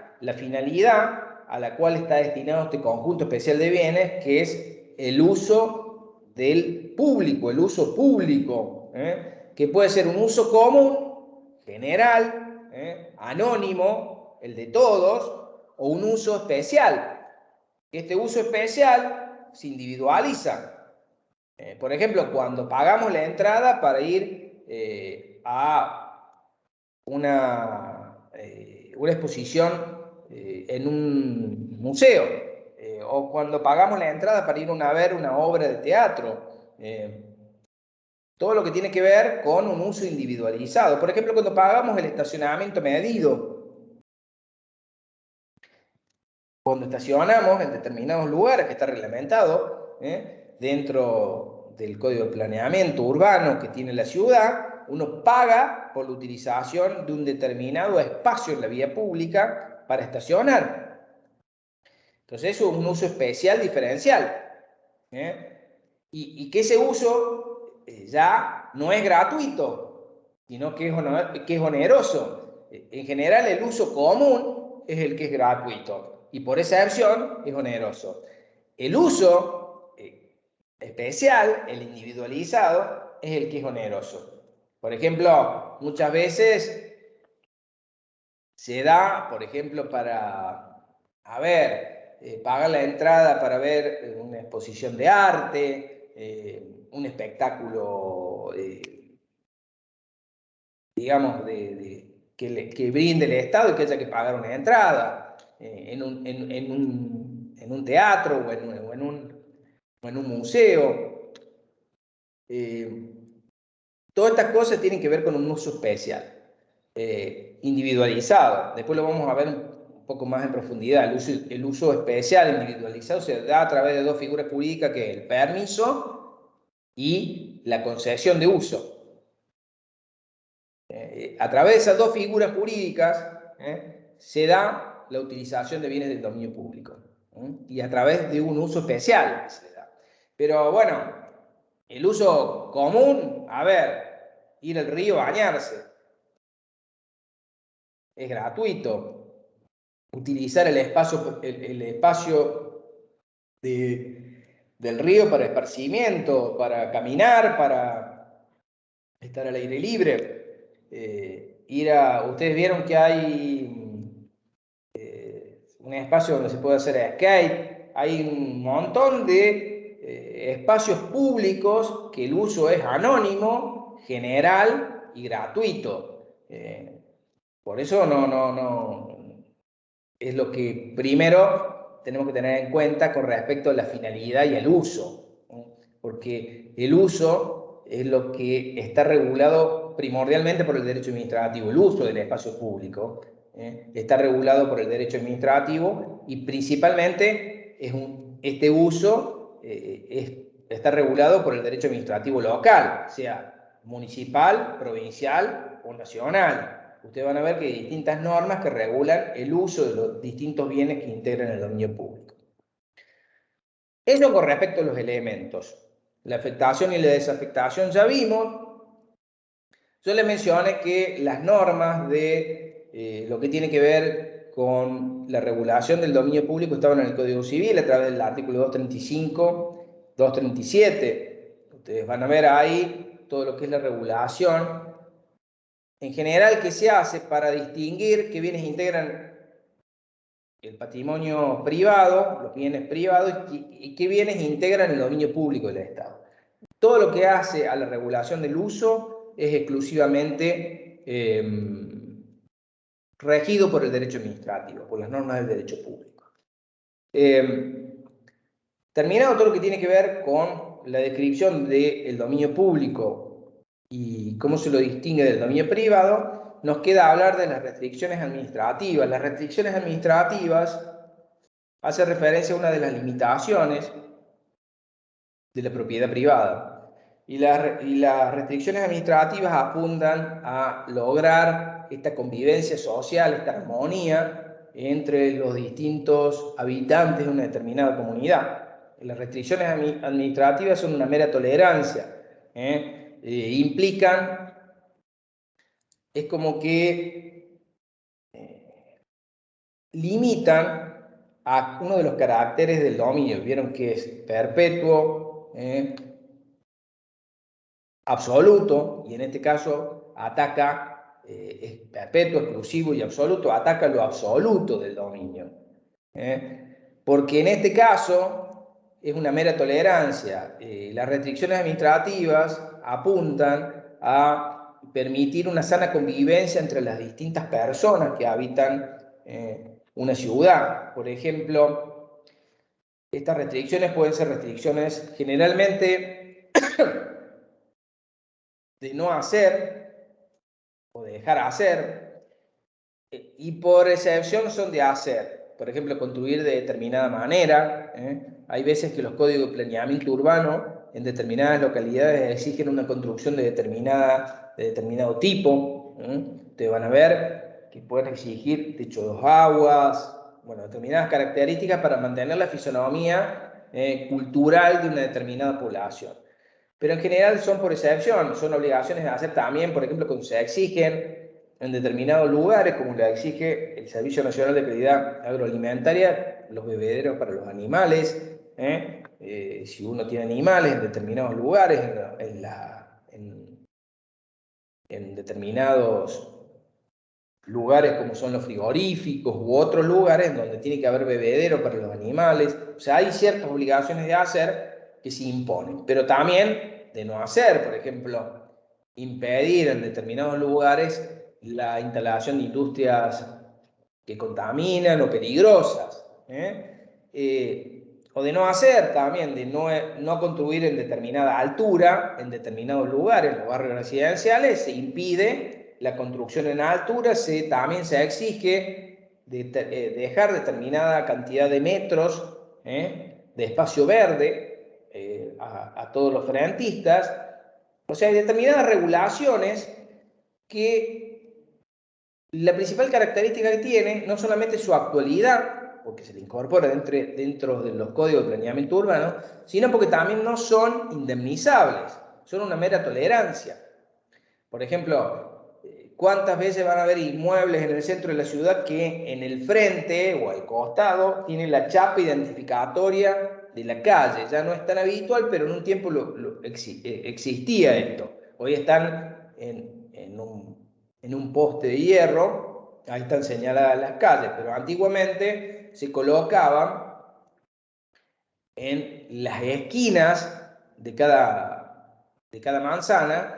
Speaker 1: a la cual está destinado este conjunto especial de bienes, que es el uso del público, el uso público, que puede ser un uso común, general, anónimo, el de todos, o un uso especial. Este uso especial se individualiza. Por ejemplo, cuando pagamos la entrada para ir a una exposición en un museo, o cuando pagamos la entrada para ir a ver una obra de teatro. Todo lo que tiene que ver con un uso individualizado. Por ejemplo, cuando pagamos el estacionamiento medido, cuando estacionamos en determinados lugares que está reglamentado dentro del Código de Planeamiento Urbano que tiene la ciudad, uno paga por la utilización de un determinado espacio en la vía pública para estacionar. Entonces eso es un uso especial diferencial. Y que ese uso ya no es gratuito, sino que es oneroso. En general el uso común es el que es gratuito y por esa excepción es oneroso. El uso especial, el individualizado, es el que es oneroso. Por ejemplo, muchas veces se da, por ejemplo, para, pagar la entrada para ver una exposición de arte, un espectáculo, digamos, que brinde el Estado y que haya que pagar una entrada en un teatro o en un museo. Todas estas cosas tienen que ver con un uso especial, individualizado. Después lo vamos a ver un poco más en profundidad. El uso especial individualizado se da a través de dos figuras jurídicas, que es el permiso y la concesión de uso. A través de esas dos figuras jurídicas se da la utilización de bienes del dominio público y a través de un uso especial se da. Pero bueno, el uso común, ir al río, bañarse, es gratuito. Utilizar el espacio del río para esparcimiento, para caminar, para estar al aire libre. Ustedes vieron que hay un espacio donde se puede hacer skate, hay un montón de espacios públicos que el uso es anónimo, general y gratuito. Por eso es lo que primero tenemos que tener en cuenta con respecto a la finalidad y el uso, ¿no? Porque el uso es lo que está regulado primordialmente por el derecho administrativo, el uso del espacio público está regulado por el derecho administrativo y principalmente este uso está regulado por el derecho administrativo local, sea municipal, provincial o nacional. Ustedes van a ver que hay distintas normas que regulan el uso de los distintos bienes que integran el dominio público. Eso con respecto a los elementos. La afectación y la desafectación ya vimos. Yo les mencioné que las normas de lo que tiene que ver con la regulación del dominio público estaban en el Código Civil a través del artículo 235, 237. Ustedes van a ver ahí todo lo que es la regulación. En general, ¿qué se hace para distinguir qué bienes integran el patrimonio privado, los bienes privados, y qué bienes integran el dominio público del Estado? Todo lo que hace a la regulación del uso es exclusivamente regido por el derecho administrativo, por las normas del derecho público. Terminado todo lo que tiene que ver con la descripción del dominio público y cómo se lo distingue del dominio privado, nos queda hablar de las restricciones administrativas. Las restricciones administrativas hacen referencia a una de las limitaciones de la propiedad privada. Y las restricciones administrativas apuntan a lograr esta convivencia social, esta armonía entre los distintos habitantes de una determinada comunidad. Las restricciones administrativas son una mera tolerancia. Implican, es como que limitan a uno de los caracteres del dominio. Vieron que es perpetuo, absoluto, y en este caso ataca, es perpetuo, exclusivo y absoluto, ataca lo absoluto del dominio. Porque en este caso es una mera tolerancia. Las restricciones administrativas apuntan a permitir una sana convivencia entre las distintas personas que habitan una ciudad. Por ejemplo, estas restricciones pueden ser restricciones generalmente de no hacer o de dejar hacer, y por excepción son de hacer. Por ejemplo, construir de determinada manera. Hay veces que los códigos de planeamiento urbano en determinadas localidades exigen una construcción de determinado tipo. Ustedes van a ver que pueden exigir techo de dos aguas, bueno, determinadas características para mantener la fisonomía cultural de una determinada población. Pero en general son por excepción, son obligaciones de hacer también, por ejemplo, cuando se exigen en determinados lugares, como le exige el Servicio Nacional de Calidad Agroalimentaria, los bebederos para los animales. Si uno tiene animales en determinados lugares, en determinados lugares como son los frigoríficos u otros lugares donde tiene que haber bebedero para los animales. O sea, hay ciertas obligaciones de hacer que se imponen, pero también de no hacer. Por ejemplo, impedir en determinados lugares la instalación de industrias que contaminan o peligrosas, o de no hacer también, de no construir en determinada altura, en determinados lugares, en los barrios residenciales, se impide la construcción en altura, también se exige dejar determinada cantidad de metros de espacio verde a todos los frentistas. O sea, hay determinadas regulaciones que la principal característica que tiene no solamente su actualidad, porque se le incorpora dentro de los códigos de planeamiento urbano, sino porque también no son indemnizables, son una mera tolerancia. Por ejemplo, ¿cuántas veces van a haber inmuebles en el centro de la ciudad que en el frente o al costado tienen la chapa identificatoria de la calle? Ya no es tan habitual, pero en un tiempo existía esto. Hoy están en un poste de hierro, ahí están señaladas las calles, pero antiguamente se colocaban en las esquinas de cada manzana,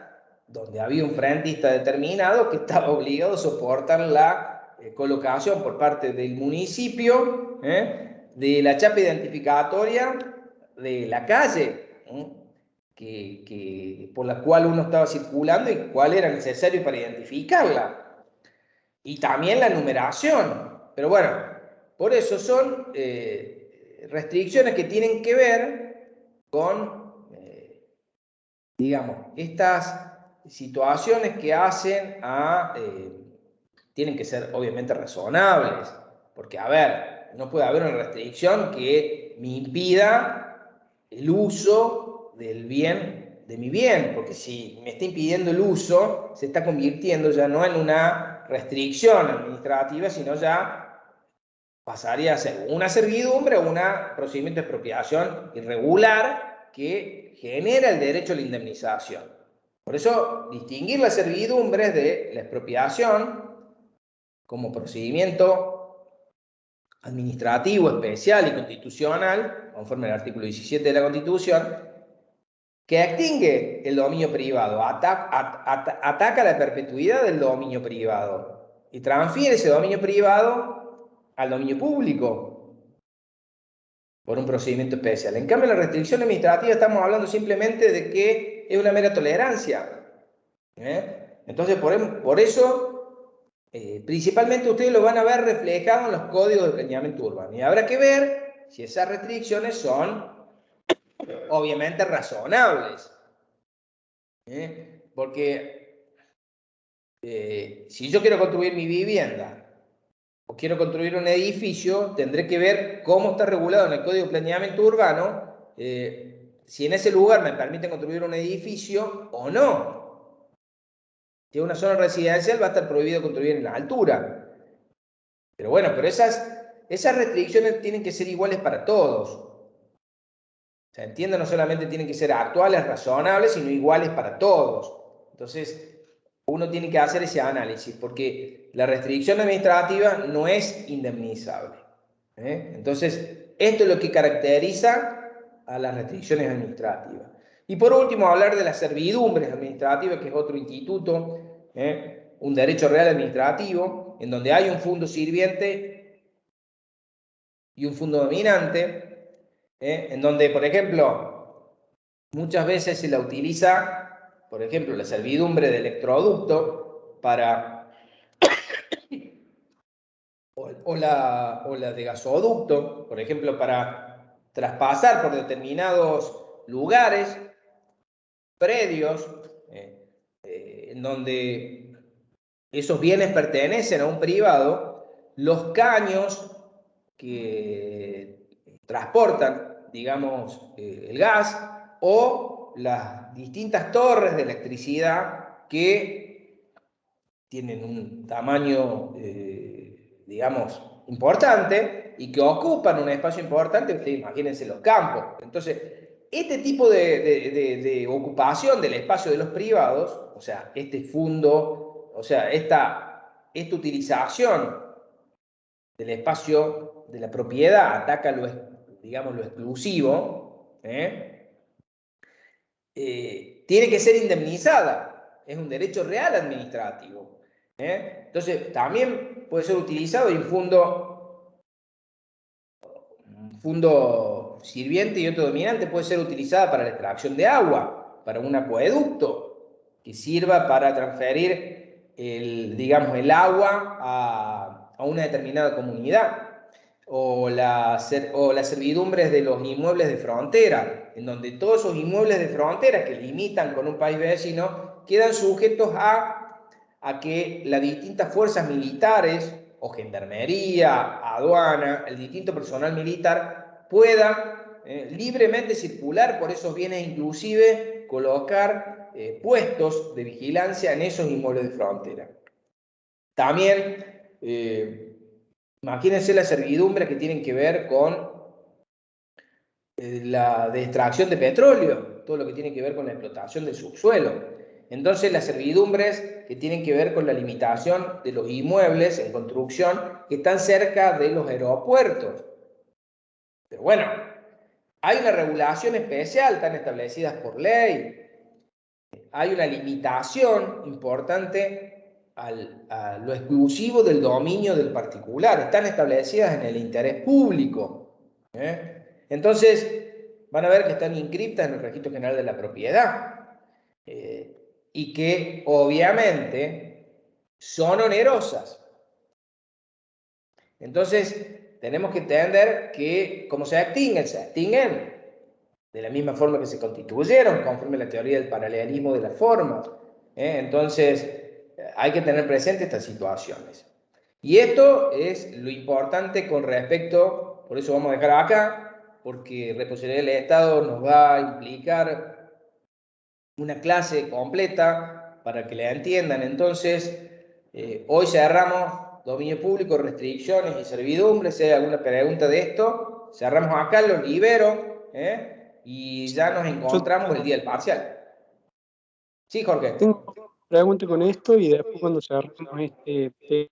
Speaker 1: donde había un frentista determinado que estaba obligado a soportar la colocación por parte del municipio de la chapa identificatoria de la calle por la cual uno estaba circulando y cuál era necesario para identificarla. Y también la numeración. Pero bueno, por eso son restricciones que tienen que ver con, digamos, estas situaciones que hacen tienen que ser obviamente razonables, porque a ver, no puede haber una restricción que me impida el uso del bien, de mi bien, porque si me está impidiendo el uso, se está convirtiendo ya no en una restricción administrativa, sino ya pasaría a ser una servidumbre o un procedimiento de expropiación irregular que genera el derecho a la indemnización. Por eso, distinguir las servidumbres de la expropiación como procedimiento administrativo, especial y constitucional, conforme al artículo 17 de la Constitución, que extingue el dominio privado, ataca la perpetuidad del dominio privado y transfiere ese dominio privado al dominio público por un procedimiento especial. En cambio, la restricción administrativa estamos hablando simplemente de que es una mera tolerancia. Entonces, por eso, principalmente ustedes lo van a ver reflejado en los códigos de planeamiento urbano. Y habrá que ver si esas restricciones son obviamente razonables. Porque si yo quiero construir mi vivienda o quiero construir un edificio, tendré que ver cómo está regulado en el Código de Planeamiento Urbano, si en ese lugar me permiten construir un edificio o no. Si es una zona residencial va a estar prohibido construir en la altura. Pero bueno, pero esas restricciones tienen que ser iguales para todos. O sea, entiendo, no solamente tienen que ser actuales, razonables, sino iguales para todos. Entonces, uno tiene que hacer ese análisis, porque la restricción administrativa no es indemnizable. Entonces, esto es lo que caracteriza a las restricciones administrativas. Y por último, hablar de las servidumbres administrativas, que es otro instituto, un derecho real administrativo, en donde hay un fundo sirviente y un fundo dominante, en donde, por ejemplo, muchas veces se la utiliza, por ejemplo, la servidumbre de electroducto para, o la de gasoducto, por ejemplo, para traspasar por determinados lugares, predios, en donde esos bienes pertenecen a un privado, los caños que transportan, digamos, el gas, o las distintas torres de electricidad que tienen un tamaño, digamos, importante y que ocupan un espacio importante. Ustedes imagínense los campos. Entonces, este tipo de ocupación del espacio de los privados, o sea, este fundo, o sea, esta utilización del espacio de la propiedad ataca digamos, lo exclusivo, tiene que ser indemnizada. Es un derecho real administrativo. Entonces, también puede ser utilizado y un fundo sirviente y otro dominante puede ser utilizada para la extracción de agua, para un acueducto que sirva para transferir digamos, el agua a una determinada comunidad, o las servidumbres de los inmuebles de frontera, en donde todos esos inmuebles de frontera que limitan con un país vecino quedan sujetos a que las distintas fuerzas militares o gendarmería, aduana, el distinto personal militar pueda libremente circular por esos bienes, inclusive colocar puestos de vigilancia en esos inmuebles de frontera. También, imagínense las servidumbres que tienen que ver con la de extracción de petróleo, todo lo que tiene que ver con la explotación del subsuelo. Entonces, las servidumbres que tienen que ver con la limitación de los inmuebles en construcción que están cerca de los aeropuertos. Pero bueno, hay una regulación especial, están establecidas por ley. Hay una limitación importante a lo exclusivo del dominio del particular. Están establecidas en el interés público. Entonces, van a ver que están inscriptas en el Registro General de la Propiedad. Y que obviamente son onerosas. Entonces, tenemos que entender que como se extinguen de la misma forma que se constituyeron, conforme a la teoría del paralelismo de las formas. Entonces, hay que tener presente estas situaciones. Y esto es lo importante con respecto, por eso vamos a dejar acá, porque responsabilidad del Estado nos va a implicar una clase completa para que la entiendan. Entonces, hoy cerramos dominio público, restricciones y servidumbres. Si hay alguna pregunta de esto, cerramos acá, lo libero, y ya nos encontramos el día del parcial. Sí, Jorge.
Speaker 3: Tengo una pregunta con esto y después cuando cerramos este